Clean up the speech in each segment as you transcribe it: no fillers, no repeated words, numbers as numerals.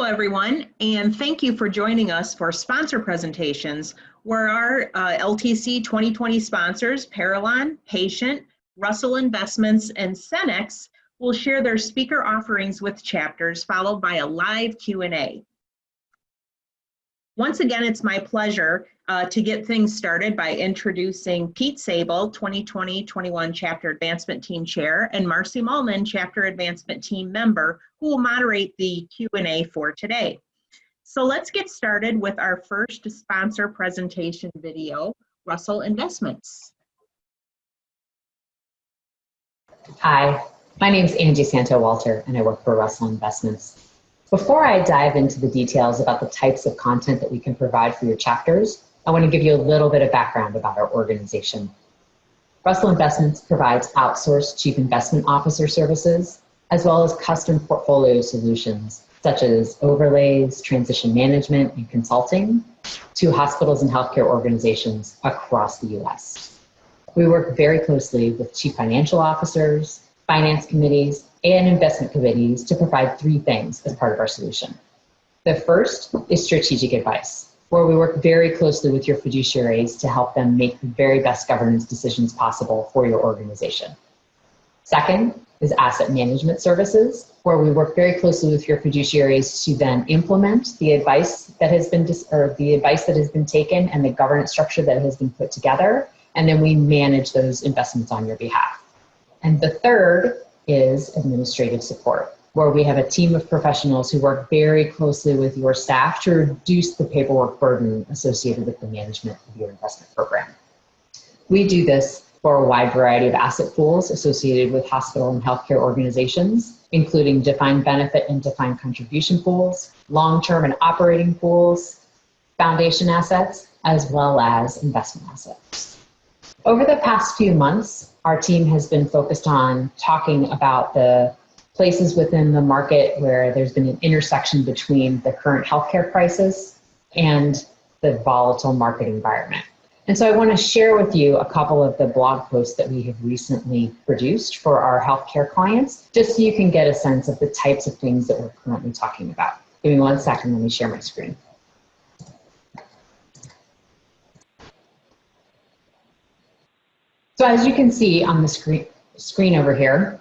Hello, everyone, and thank you for joining us for sponsor presentations, where our LTC 2020 sponsors, Parallon, Patient, Russell Investments, and Cenex will share their speaker offerings with chapters, followed by a live Q&A. Once again, it's my pleasure to get things started by introducing Pete Sable, 2020-21 Chapter Advancement Team Chair, and Marcy Mullman, Chapter Advancement Team Member, who will moderate the Q&A for today. So let's get started with our first sponsor presentation video, Russell Investments. Hi, my name is Angie Santo-Walter, and I work for Russell Investments. Before I dive into the details about the types of content that we can provide for your chapters, I want to give you a little bit of background about our organization. Russell Investments provides outsourced chief investment officer services, as well as custom portfolio solutions, such as overlays, transition management, and consulting to hospitals and healthcare organizations across the US. We work very closely with chief financial officers, finance committees, and investment committees to provide three things as part of our solution. The first is strategic advice, where we work very closely with your fiduciaries to help them make the very best governance decisions possible for your organization. Second is asset management services, where we work very closely with your fiduciaries to then implement the advice that has been taken and the governance structure that has been put together, and then we manage those investments on your behalf. And the third is administrative support, where we have a team of professionals who work very closely with your staff to reduce the paperwork burden associated with the management of your investment program. We do this for a wide variety of asset pools associated with hospital and healthcare organizations, including defined benefit and defined contribution pools, long-term and operating pools, foundation assets, as well as investment assets. Over the past few months, our team has been focused on talking about the places within the market where there's been an intersection between the current healthcare crisis and the volatile market environment. And so I want to share with you a couple of the blog posts that we have recently produced for our healthcare clients, just so you can get a sense of the types of things that we're currently talking about. Give me 1 second, let me share my screen. So as you can see on the screen over here,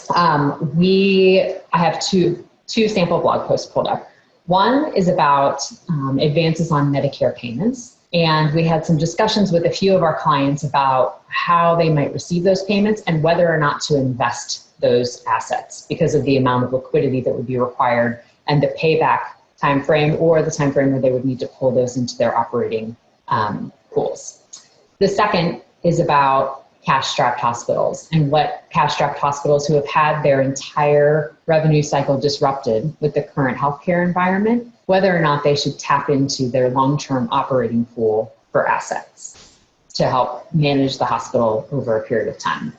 I have two sample blog posts pulled up. One is about advances on Medicare payments, and we had some discussions with a few of our clients about how they might receive those payments and whether or not to invest those assets because of the amount of liquidity that would be required and the payback time frame or the time frame where they would need to pull those into their operating pools. The second is about cash-strapped hospitals and what cash-strapped hospitals who have had their entire revenue cycle disrupted with the current healthcare environment, whether or not they should tap into their long-term operating pool for assets to help manage the hospital over a period of time.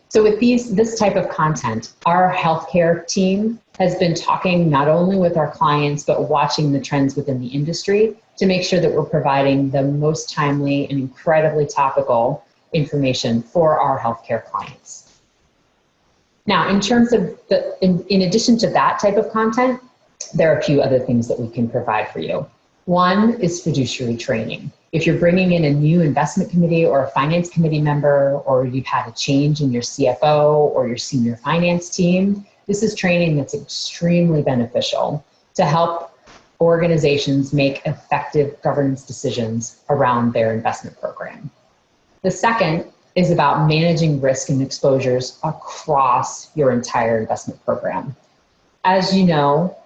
So with this type of content, our healthcare team has been talking not only with our clients, but watching the trends within the industry to make sure that we're providing the most timely and incredibly topical information for our healthcare clients. Now, in terms of in addition to that type of content, there are a few other things that we can provide for you. One is fiduciary training. If you're bringing in a new investment committee or a finance committee member, or you've had a change in your CFO or your senior finance team, this is training that's extremely beneficial to help organizations make effective governance decisions around their investment program. The second is about managing risk and exposures across your entire investment program. As you know,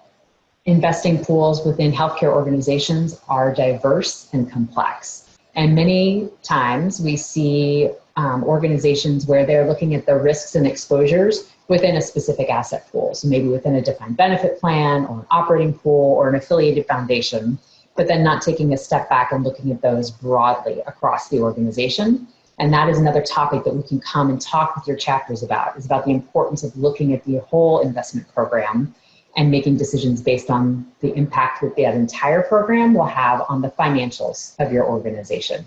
investing pools within healthcare organizations are diverse and complex. And many times we see organizations where they're looking at the risks and exposures within a specific asset pool. So maybe within a defined benefit plan or an operating pool or an affiliated foundation, but then not taking a step back and looking at those broadly across the organization. And that is another topic that we can come and talk with your chapters about, is about the importance of looking at the whole investment program and making decisions based on the impact that that entire program will have on the financials of your organization.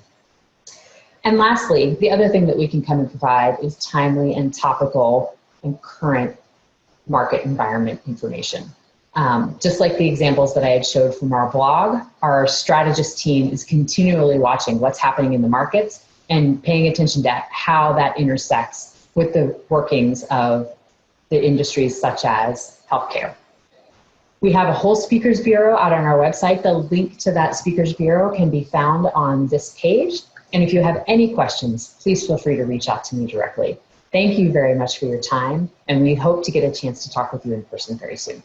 And lastly, the other thing that we can come and provide is timely and topical and current market environment information. Just like the examples that I had showed from our blog, our strategist team is continually watching what's happening in the markets and paying attention to how that intersects with the workings of the industries such as healthcare. We have a whole speakers bureau out on our website. The link to that speakers bureau can be found on this page. And if you have any questions, please feel free to reach out to me directly. Thank you very much for your time, and we hope to get a chance to talk with you in person very soon.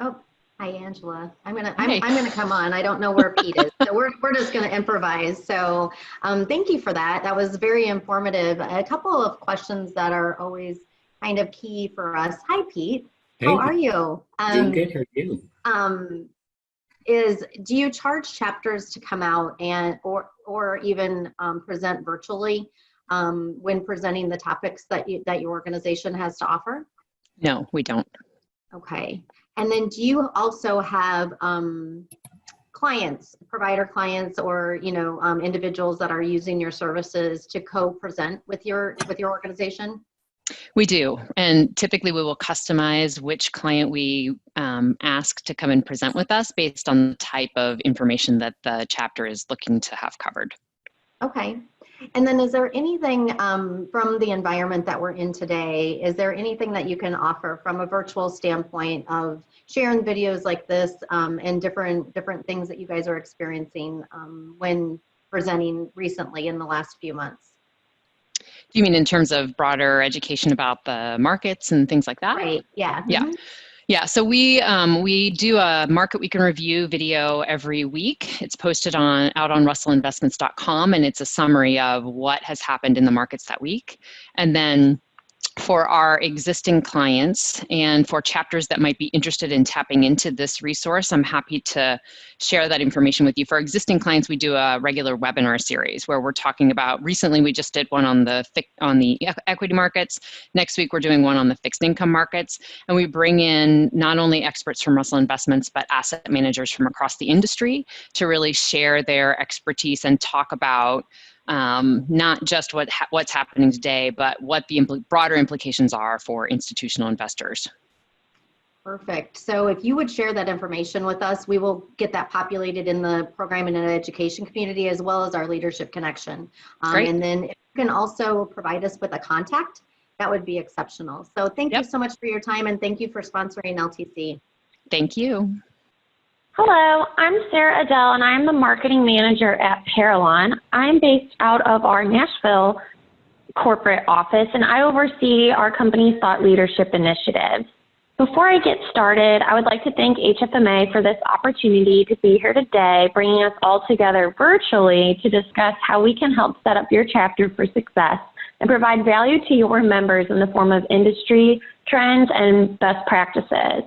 Oh, hi, Angela. I'm gonna come on. I don't know where Pete is, so we're just gonna improvise. So thank you for that. That was very informative. A couple of questions that are always kind of key for us. Hi, Pete. Hey, how are you? doing good. How are you? Do you charge chapters to come out and or even present virtually when presenting the topics that your organization has to offer? No, we don't. Okay. And then do you also have clients, provider clients, or individuals that are using your services to co-present with your organization? We do, and typically we will customize which client we ask to come and present with us based on the type of information that the chapter is looking to have covered. Okay. And then is there anything from the environment that we're in today, is there anything that you can offer from a virtual standpoint of sharing videos like this and different things that you guys are experiencing when presenting recently in the last few months? Do you mean in terms of broader education about the markets and things like that? Right, yeah. Yeah. Mm-hmm. Yeah, so we do a Market Week in Review video every week. It's posted out on russellinvestments.com, and it's a summary of what has happened in the markets that week. And then for our existing clients and for chapters that might be interested in tapping into this resource, I'm happy to share that information with you. For existing clients, we do a regular webinar series where we're talking about, recently we just did one on the equity markets. Next week, we're doing one on the fixed income markets. And we bring in not only experts from Russell Investments, but asset managers from across the industry to really share their expertise and talk about not just what's happening today, but what the broader implications are for institutional investors. Perfect. So if you would share that information with us, we will get that populated in the program and education community, as well as our leadership connection. Great. And then if you can also provide us with a contact, that would be exceptional. So thank you so much for your time, and thank you for sponsoring LTC. Thank you. Hello, I'm Sarah Adele, and I'm the marketing manager at Parallon. I'm based out of our Nashville corporate office, and I oversee our company's thought leadership initiatives. Before I get started, I would like to thank HFMA for this opportunity to be here today, bringing us all together virtually to discuss how we can help set up your chapter for success and provide value to your members in the form of industry trends and best practices.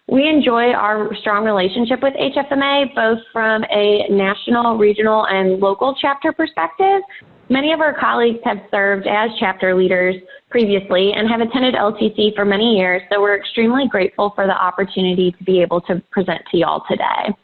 We enjoy our strong relationship with HFMA, both from a national, regional, and local chapter perspective. Many of our colleagues have served as chapter leaders previously and have attended LTC for many years, so we're extremely grateful for the opportunity to be able to present to y'all today.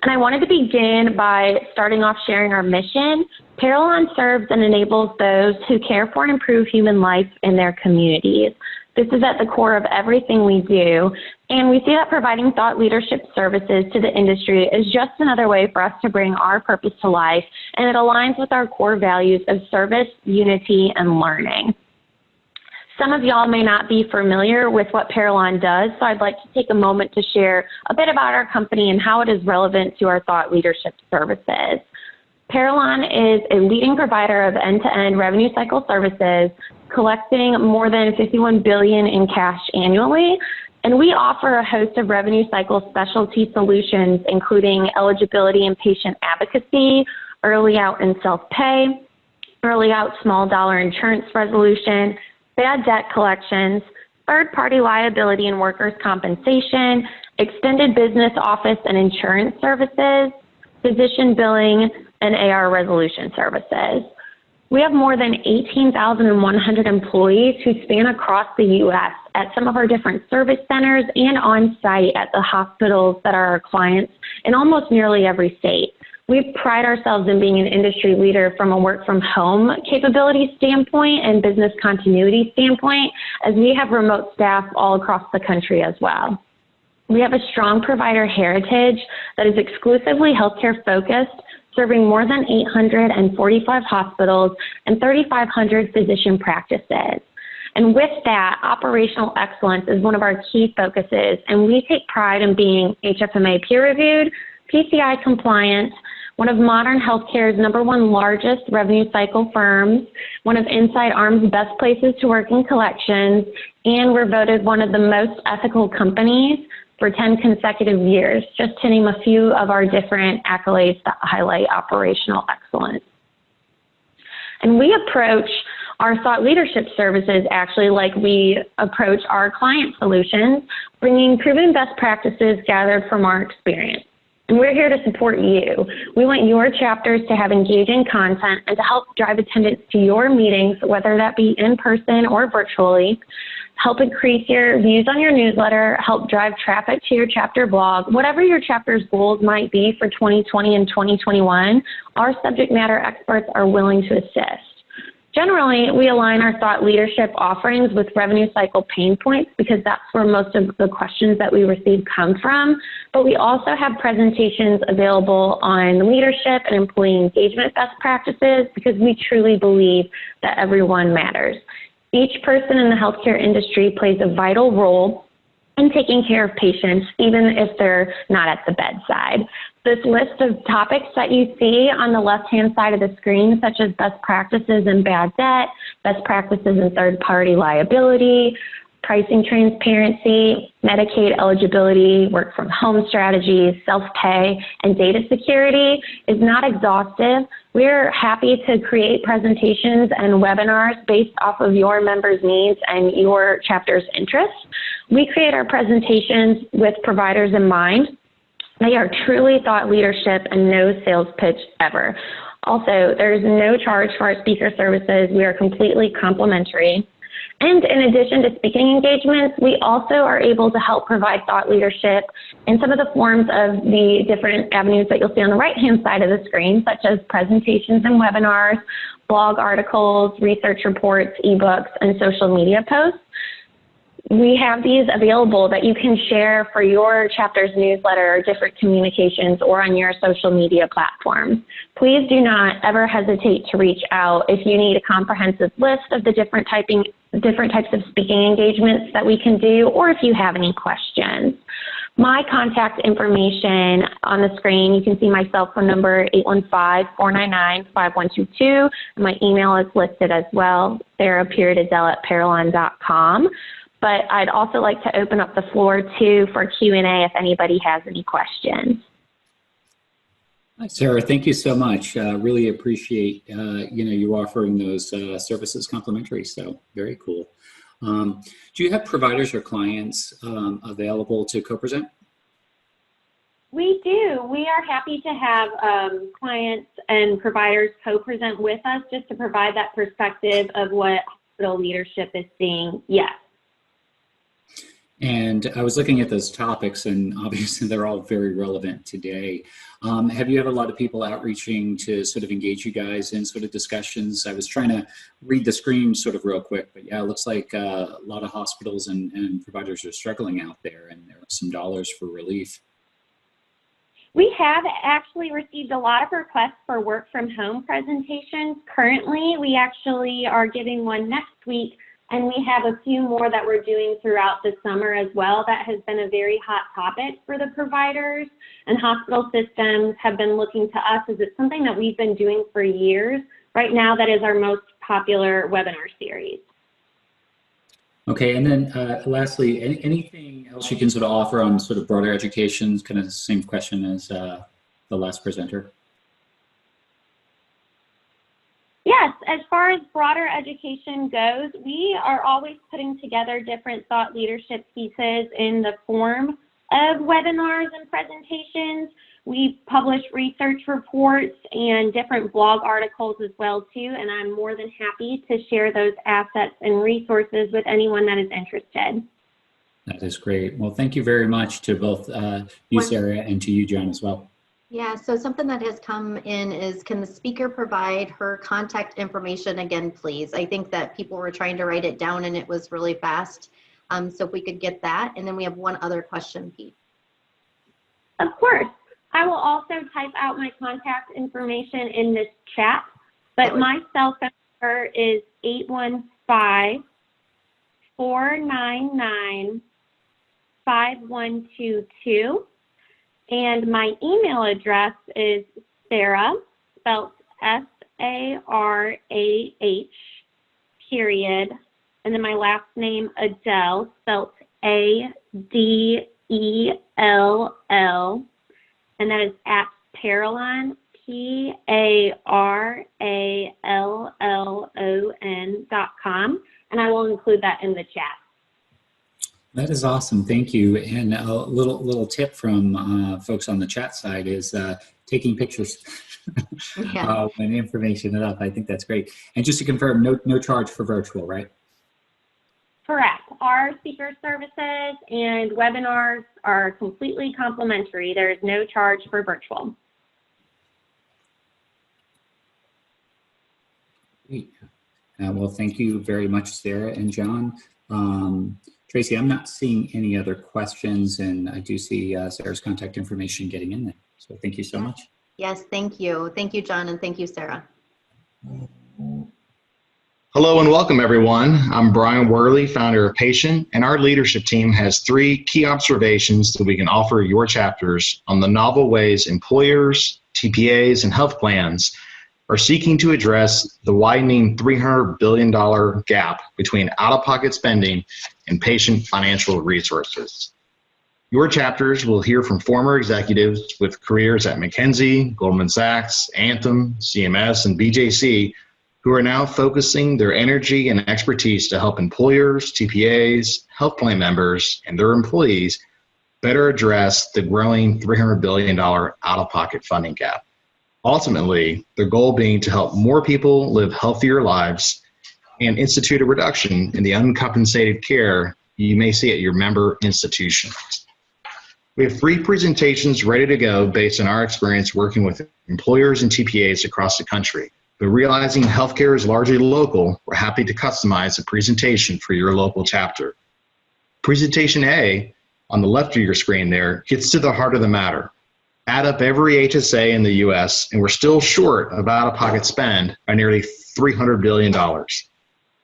And I wanted to begin by starting off sharing our mission. Parallon serves and enables those who care for and improve human life in their communities. This is at the core of everything we do, and we see that providing thought leadership services to the industry is just another way for us to bring our purpose to life, and it aligns with our core values of service, unity, and learning. Some of y'all may not be familiar with what Parallon does, so I'd like to take a moment to share a bit about our company and how it is relevant to our thought leadership services. Parallon is a leading provider of end-to-end revenue cycle services, collecting more than $51 billion in cash annually. And we offer a host of revenue cycle specialty solutions, including eligibility and patient advocacy, early out and self-pay, early out small dollar insurance resolution, bad debt collections, third-party liability and workers' compensation, extended business office and insurance services, physician billing, and AR resolution services. We have more than 18,100 employees who span across the U.S. at some of our different service centers and on site at the hospitals that are our clients in almost nearly every state. We pride ourselves in being an industry leader from a work from home capability standpoint and business continuity standpoint, as we have remote staff all across the country as well. We have a strong provider heritage that is exclusively healthcare focused, serving more than 845 hospitals and 3,500 physician practices. And with that, operational excellence is one of our key focuses, and we take pride in being HFMA peer-reviewed, PCI compliant, one of modern healthcare's #1 largest revenue cycle firms, one of Inside Arm's best places to work in collections, and we're voted one of the most ethical companies for 10 consecutive years, just to name a few of our different accolades that highlight operational excellence. And we approach our thought leadership services actually like we approach our client solutions, bringing proven best practices gathered from our experience. And we're here to support you. We want your chapters to have engaging content and to help drive attendance to your meetings, whether that be in person or virtually, help increase your views on your newsletter, help drive traffic to your chapter blog. Whatever your chapter's goals might be for 2020 and 2021, our subject matter experts are willing to assist. Generally, we align our thought leadership offerings with revenue cycle pain points because that's where most of the questions that we receive come from. But we also have presentations available on leadership and employee engagement best practices because we truly believe that everyone matters. Each person in the healthcare industry plays a vital role in taking care of patients, even if they're not at the bedside. This list of topics that you see on the left-hand side of the screen, such as best practices in bad debt, best practices in third-party liability, pricing transparency, Medicaid eligibility, work-from-home strategies, self-pay, and data security, is not exhaustive. We're happy to create presentations and webinars based off of your members' needs and your chapter's interests. We create our presentations with providers in mind. They are truly thought leadership and no sales pitch ever. Also, there's no charge for our speaker services. We are completely complimentary. And in addition to speaking engagements, we also are able to help provide thought leadership in some of the forms of the different avenues that you'll see on the right-hand side of the screen, such as presentations and webinars, blog articles, research reports, ebooks, and social media posts. We have these available that you can share for your chapter's newsletter or different communications or on your social media platforms. Please do not ever hesitate to reach out if you need a comprehensive list of the different types of speaking engagements that we can do, or if you have any questions. My contact information on the screen, you can see my cell phone number, 815-499-5122. My email is listed as well, sarah.adele@parallon.com. But I'd also like to open up the floor too for Q&A if anybody has any questions. Hi, Sarah. Thank you so much. Really appreciate you offering those services complimentary. So very cool. Do you have providers or clients available to co-present? We do. We are happy to have clients and providers co-present with us just to provide that perspective of what hospital leadership is seeing. Yes. And I was looking at those topics, and obviously they're all very relevant today. Have you had a lot of people outreaching to sort of engage you guys in sort of discussions? I was trying to read the screen sort of real quick, but yeah, it looks like a lot of hospitals and providers are struggling out there, and there are some dollars for relief. We have actually received a lot of requests for work from home presentations. Currently, we actually are giving one next week, and we have a few more that we're doing throughout the summer as well. That has been a very hot topic for the providers, and hospital systems have been looking to us as it's something that we've been doing for years. Right now, that is our most popular webinar series. Okay, and then lastly, anything else you can sort of offer on sort of broader education? Kind of the same question as the last presenter. Yes, as far as broader education goes, we are always putting together different thought leadership pieces in the form of webinars and presentations. We publish research reports and different blog articles as well too, and I'm more than happy to share those assets and resources with anyone that is interested. That is great. Well, thank you very much to both you, Sarah, and to you, John, as well. Yeah, so something that has come in is, can the speaker provide her contact information again, please? I think that people were trying to write it down and it was really fast. So if we could get that. And then we have one other question, Pete. Of course. I will also type out my contact information in this chat, but my cell phone number is 815-499-5122. And my email address is Sarah, spelled S-A-R-A-H, period. And then my last name, Adele, spelled A-D-E-L-L. And that is at Parallon, Parallon.com. And I will include that in the chat. That is awesome. Thank you. And a little tip from folks on the chat side is taking pictures when information is up. I think that's great. And just to confirm, no charge for virtual, right? Correct. Our speaker services and webinars are completely complimentary. There is no charge for virtual. Great. Well, thank you very much, Sarah and John. Tracy, I'm not seeing any other questions, and I do see Sarah's contact information getting in there. So thank you so much. Yes, thank you. Thank you, John, and thank you, Sarah. Hello and welcome, everyone. I'm Brian Worley, founder of Patient, and our leadership team has 3 key observations that we can offer your chapters on the novel ways employers, TPAs, and health plans are seeking to address the widening $300 billion gap between out-of-pocket spending and patient financial resources. Your chapters will hear from former executives with careers at McKinsey, Goldman Sachs, Anthem, CMS, and BJC who are now focusing their energy and expertise to help employers, TPAs, health plan members, and their employees better address the growing $300 billion out-of-pocket funding gap. Ultimately, their goal being to help more people live healthier lives and institute a reduction in the uncompensated care you may see at your member institutions. We have 3 presentations ready to go based on our experience working with employers and TPAs across the country. But realizing healthcare is largely local, we're happy to customize a presentation for your local chapter. Presentation A, on the left of your screen there, gets to the heart of the matter. Add up every HSA in the US, and we're still short of out-of-pocket spend by nearly $300 billion.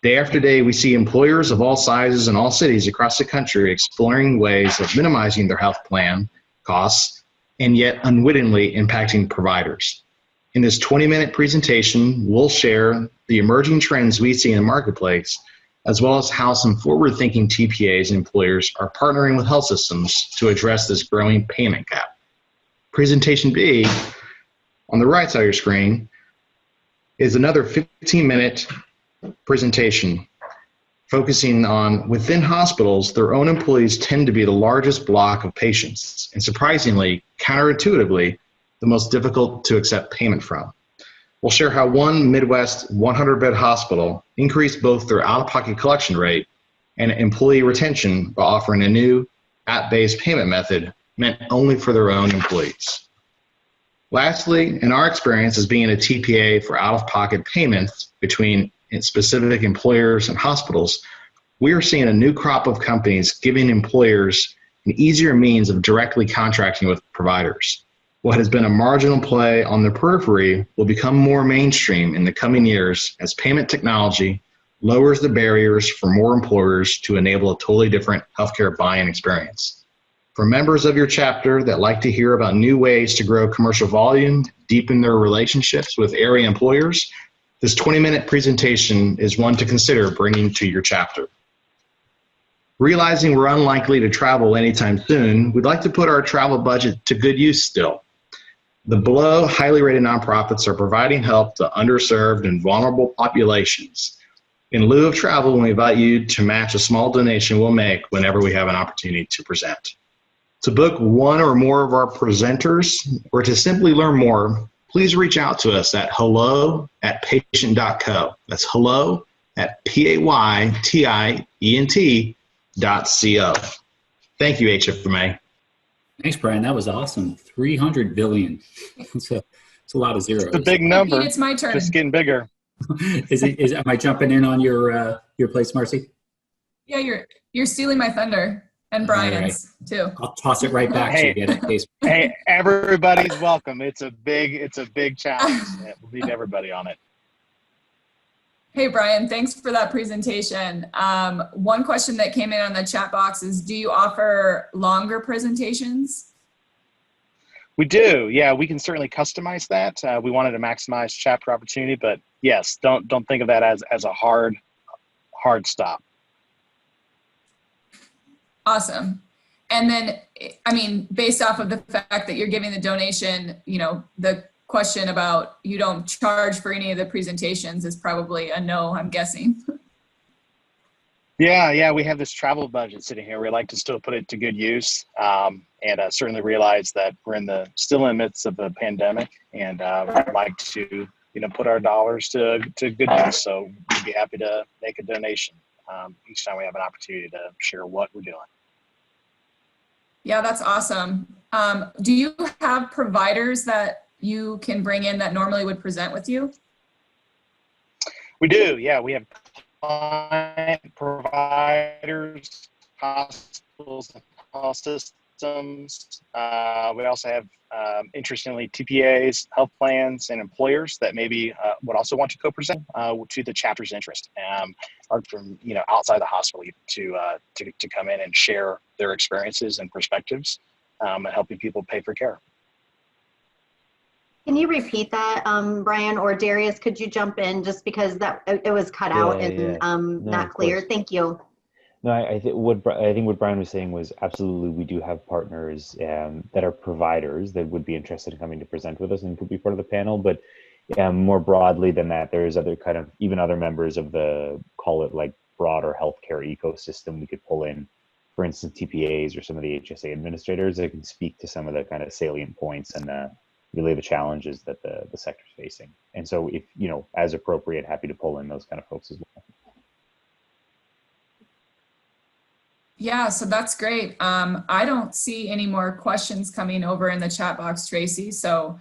Day after day, we see employers of all sizes and all cities across the country exploring ways of minimizing their health plan costs and yet unwittingly impacting providers. In this 20-minute presentation, we'll share the emerging trends we see in the marketplace, as well as how some forward-thinking TPAs and employers are partnering with health systems to address this growing payment gap. Presentation B, on the right side of your screen, is another 15-minute presentation focusing on within hospitals, their own employees tend to be the largest block of patients, and surprisingly, counterintuitively, the most difficult to accept payment from. We'll share how one Midwest 100-bed hospital increased both their out-of-pocket collection rate and employee retention by offering a new app-based payment method meant only for their own employees. Lastly, in our experience as being a TPA for out-of-pocket payments between specific employers and hospitals, we are seeing a new crop of companies giving employers an easier means of directly contracting with providers. What has been a marginal play on the periphery will become more mainstream in the coming years as payment technology lowers the barriers for more employers to enable a totally different healthcare buying experience. For members of your chapter that like to hear about new ways to grow commercial volume, deepen their relationships with area employers, this 20-minute presentation is one to consider bringing to your chapter. Realizing we're unlikely to travel anytime soon, we'd like to put our travel budget to good use still. The below highly rated nonprofits are providing help to underserved and vulnerable populations. In lieu of travel, we invite you to match a small donation we'll make whenever we have an opportunity to present. To book one or more of our presenters or to simply learn more, please reach out to us at hello@patient.co. That's hello@PAYTIENT.co. Thank you, HFMA. Thanks, Brian. That was awesome. 300 billion. It's a lot of zeros. It's a big number. It's my turn. Just getting bigger. Am I jumping in on your place, Marcy? Yeah, you're stealing my thunder, and Brian's too. I'll toss it right back to you. Get it, please. Hey, everybody's welcome. It's a big challenge. We need everybody on it. Hey, Brian, thanks for that presentation. One question that came in on the chat box is, do you offer longer presentations? We do. Yeah, we can certainly customize that. We wanted to maximize chapter opportunity, but yes, don't think of that as a hard stop. Awesome. And then, I mean, based off of the fact that you're giving the donation, the question about you don't charge for any of the presentations is probably a no, I'm guessing. Yeah, we have this travel budget sitting here. We like to still put it to good use, and certainly realize that we're still in the midst of a pandemic, and we'd like to put our dollars to good use. So we'd be happy to make a donation each time we have an opportunity to share what we're doing. Yeah, that's awesome. Do you have providers that you can bring in that normally would present with you? We do, yeah. We have client providers, hospitals, and health systems. We also have, interestingly, TPAs, health plans, and employers that maybe would also want to co-present to the chapter's interest, or from outside the hospital to come in and share their experiences and perspectives, and helping people pay for care. Can you repeat that, Brian, or Darius, could you jump in just because it was cut out and No, not clear? Thank you. No, I think what Brian was saying was absolutely, we do have partners that are providers that would be interested in coming to present with us and could be part of the panel. But more broadly than that, there's even other members of the, call it like broader healthcare ecosystem we could pull in. For instance, TPAs or some of the HSA administrators that can speak to some of the kind of salient points and really the challenges that the sector's facing. And so if, as appropriate, happy to pull in those kind of folks as well. Yeah, so that's great. I don't see any more questions coming over in the chat box, Tracy. So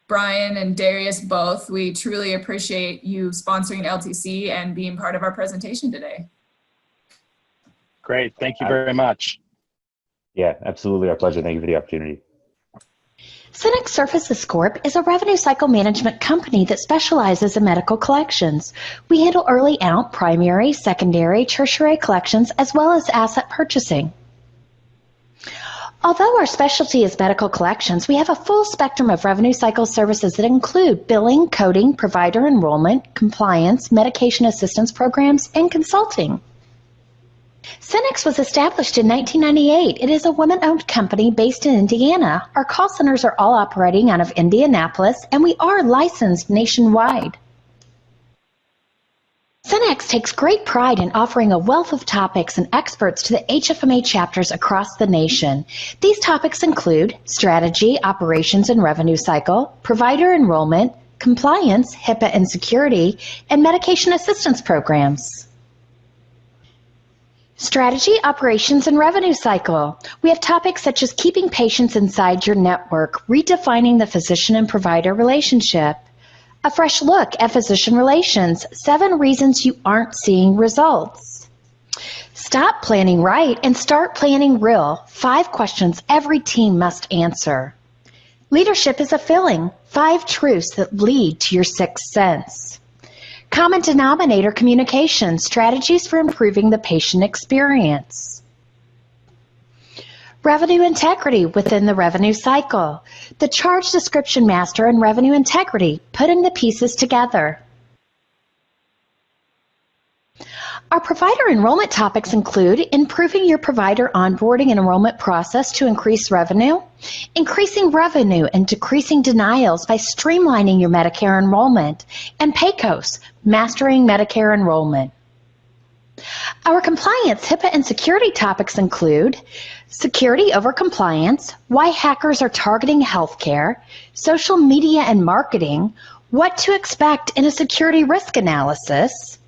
Brian and Darius both, we truly appreciate you sponsoring LTC and being part of our presentation today. Great, thank you very much. Yeah, absolutely, our pleasure. Thank you for the opportunity. Cenex Services Corp is a revenue cycle management company that specializes in medical collections. We handle early out, primary, secondary, tertiary collections, as well as asset purchasing. Although our specialty is medical collections, we have a full spectrum of revenue cycle services that include billing, coding, provider enrollment, compliance, medication assistance programs, and consulting. Cenex was established in 1998. It is a women-owned company based in Indiana. Our call centers are all operating out of Indianapolis, and we are licensed nationwide. Cenex takes great pride in offering a wealth of topics and experts to the HFMA chapters across the nation. These topics include strategy, operations and revenue cycle, provider enrollment, compliance, HIPAA and security, and medication assistance programs. Strategy, operations, and revenue cycle. We have topics such as keeping patients inside your network, redefining the physician and provider relationship, a fresh look at physician relations, 7 reasons you aren't seeing results. Stop planning right and start planning real, 5 questions every team must answer. Leadership is a feeling, 5 truths that lead to your 6th sense. Common denominator communication, strategies for improving the patient experience. Revenue integrity within the revenue cycle. The charge description master and revenue integrity, putting the pieces together. Our provider enrollment topics include improving your provider onboarding and enrollment process to increase revenue, increasing revenue and decreasing denials by streamlining your Medicare enrollment, and PAYCOS, mastering Medicare enrollment. Our compliance, HIPAA, and security topics include security over compliance, why hackers are targeting healthcare, social media and marketing, what to expect in a security risk analysis,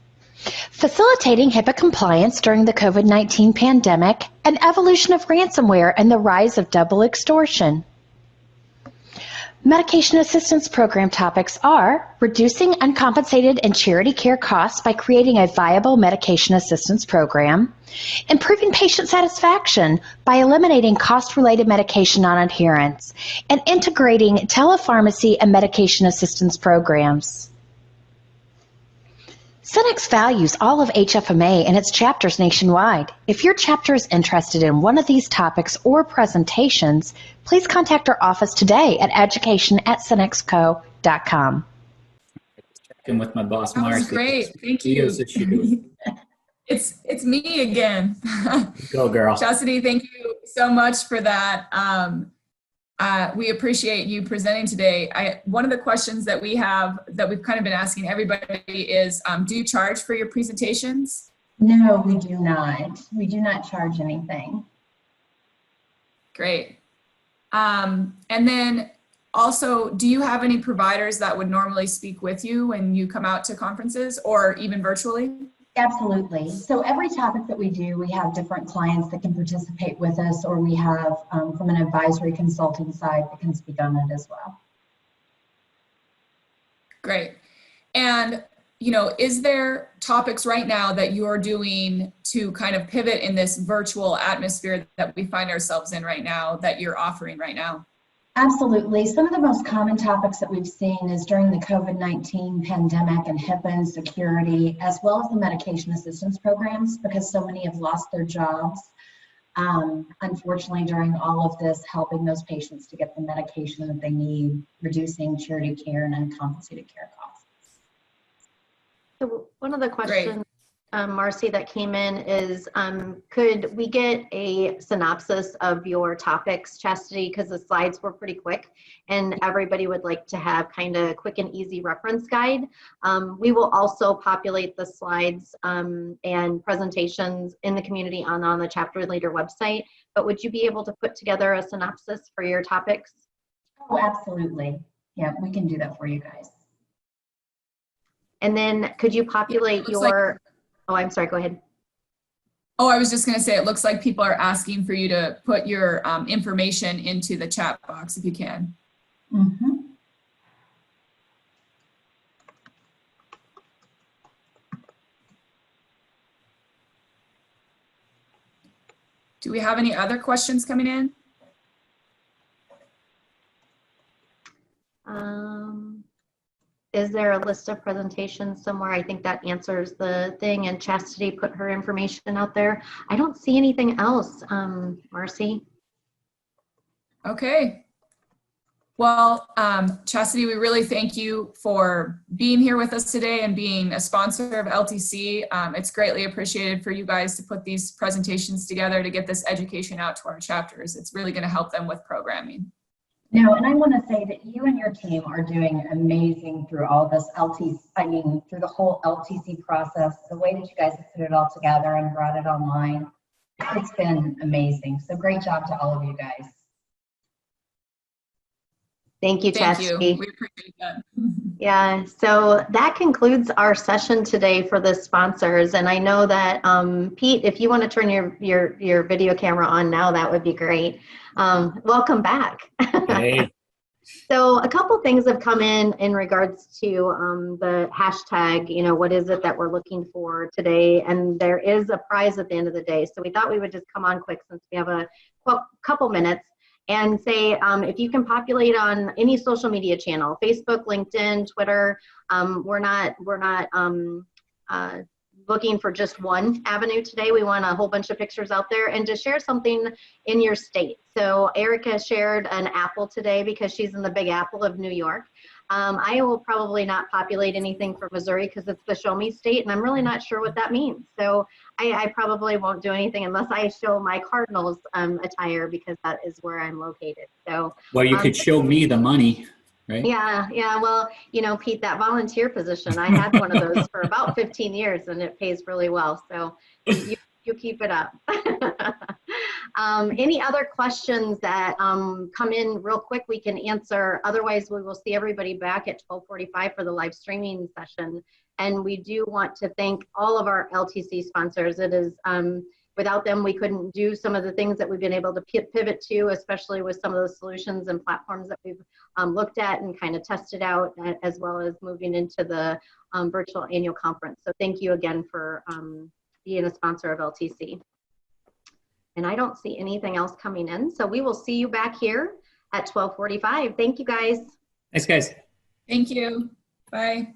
Facilitating HIPAA compliance during the COVID-19 pandemic, an evolution of ransomware, and the rise of double extortion. Medication assistance program topics are reducing uncompensated and charity care costs by creating a viable medication assistance program, improving patient satisfaction by eliminating cost-related medication non-adherence, and integrating telepharmacy and medication assistance programs. Cenex values all of HFMA and its chapters nationwide. If your chapter is interested in one of these topics or presentations, please contact our office today at education@cenexco.com. Checking with my boss, That was Marcy. great. Thank Leo's you. issue. It's me again. Go, girl. Chastity, thank you so much for that. We appreciate you presenting today. One of the questions that we have that we've kind of been asking everybody is, do you charge for your presentations? No, we do not. We do not charge anything. Great. And then also, do you have any providers that would normally speak with you when you come out to conferences or even virtually? Absolutely. So every topic that we do, we have different clients that can participate with us, or we have from an advisory consulting side that can speak on it as well. Great. And, you know, is there topics right now that you're doing to kind of pivot in this virtual atmosphere that we find ourselves in right now that you're offering right now? Absolutely. Some of the most common topics that we've seen is during the COVID-19 pandemic and HIPAA and security, as well as the medication assistance programs, because so many have lost their jobs. Unfortunately, during all of this, helping those patients to get the medication that they need, reducing charity care and uncompensated care costs. So one of the questions, Marcy, that came in is, could we get a synopsis of your topics, Chastity, because the slides were pretty quick and everybody would like to have kind of quick and easy reference guide. We will also populate the slides and presentations in the community on the chapter leader website, but would you be able to put together a synopsis for your topics? Oh, absolutely. Yeah, we can do that for you guys. And then could you populate your, oh, I'm sorry, go ahead. Oh, I was just going to say, it looks like people are asking for you to put your information into the chat box if you can. Mm-hmm. Do we have any other questions coming in? Is there a list of presentations somewhere? I think that answers the thing, and Chastity put her information out there. I don't see anything else, Marcy. Okay. Well, Chastity, we really thank you for being here with us today and being a sponsor of LTC. It's greatly appreciated for you guys to put these presentations together to get this education out to our chapters. It's really going to help them with programming. No, and I want to say that you and your team are doing amazing through all this through the whole LTC process, the way that you guys have put it all together and brought it online. It's been amazing. So great job to all of you guys. Thank you, Thank Chastity. you. We appreciate that. Yeah, so that concludes our session today for the sponsors. And I know that, Pete, if you want to turn your video camera on now, that would be great. Welcome back. Hey. So a couple things have come in regards to the hashtag, you know, what is it that we're looking for today? And there is a prize at the end of the day. So we thought we would just come on quick since we have a couple minutes and say, if you can populate on any social media channel, Facebook, LinkedIn, Twitter, we're not looking for just one avenue today. We want a whole bunch of pictures out there and to share something in your state. So Erica shared an apple today because she's in the Big Apple of New York. I will probably not populate anything for Missouri because it's the show me state and I'm really not sure what that means. So I probably won't do anything unless I show my Cardinals attire because that is where I'm located. So Well, you could show me the money. Right? Yeah. Well, you know, Pete, that volunteer position, I had one of those for about 15 years and it pays really well. So you keep it up. Any other questions that come in real quick, we can answer. Otherwise, we will see everybody back at 12:45 for the live streaming session And we do want to thank all of our LTC sponsors. It is, without them, we couldn't do some of the things that we've been able to pivot to, especially with some of the solutions and platforms that we've looked at and kind of tested out, as well as moving into the virtual annual conference. So thank you again for being a sponsor of LTC. And I don't see anything else coming in. So we will see you back here at 12:45. Thank you, guys. Thanks, guys. Thank you. Bye.